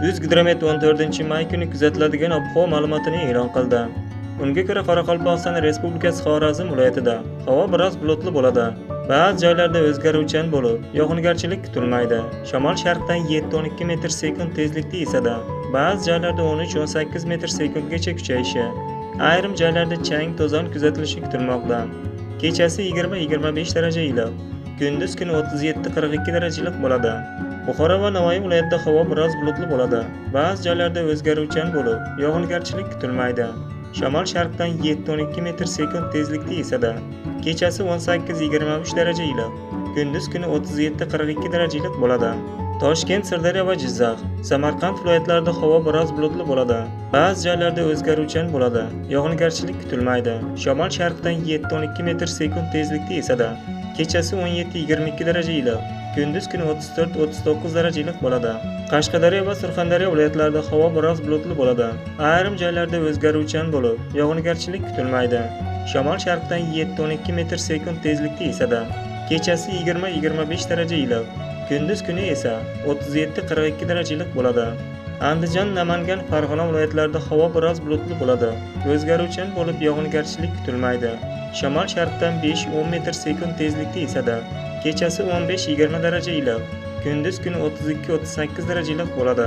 O'zgidromet 14-may kuni kuzatiladigan ob-havo ma'lumotini e'lon qildi. Unga ko'ra Qoraqalpog'iston Respublikasi Xorazm viloyatida havo biroz bulutli bo'ladi. Ba'zi joylarda o'zgaruvchan bo'lib, yog'ingarchilik kutilmaydi. Shamol sharqdan 7-12 metr/sekund tezlikda esadi. Ba'zi joylarda 13-18 metr/sekundgacha kuchayishi. Ayrim joylarda chang-to'zon kuzatilishi kutilmoqda. Kechasi 20-25 daraja iliq, kunduz kuni 37-42 daraja iliq bo'ladi. Buxoro va Navoiy viloyatida havo biroz bulutli bo'ladi. Ba'zi joylarda o'zgaruvchan bo'lib, yog'ingarchilik kutilmaydi. Shamol sharqdan 7-12 metr/sekund tezlikda esadi. Kechasi 18-23 daraja iliq, kunduz kuni 37-42 daraja iliq bo'ladi. Toshkent, Sirdaryo va Jizzax, Samarqand viloyatlarida havo biroz bulutli bo'ladi. Ba'zi joylarda o'zgaruvchan bo'ladi. Yog'ingarchilik kutilmaydi. Shamol sharqdan 7-12 metr/sekund tezlikda esadi. Kechasi 17-22 daraja iliq, kunduz kuni 34-39 daraja iliq bo'ladi. Qashqadaryo va Surxondaryo viloyatlarida havo biroz bulutli bo'ladi. Ayrim joylarda o'zgaruvchan bo'lib, yog'ingarchilik kutilmaydi. Shamol sharqdan 7-12 metr/sekund tezlikda esadi. Kechasi 20-25 daraja iliq, kunduz kuni esa 37-42 daraja iliq bo'ladi. Andijon, Namangan, Farg'ona viloyatlarida havo biroz bulutli bo'ladi. O'zgaruvchan bo'lib, yog'ingarchilik kutilmaydi. Shamol sharqdan 5-10 metr/sekund tezlikda esadi. Kechasi 15-20 daraja iliq, kunduz kuni 32-38 daraja iliq bo'ladi.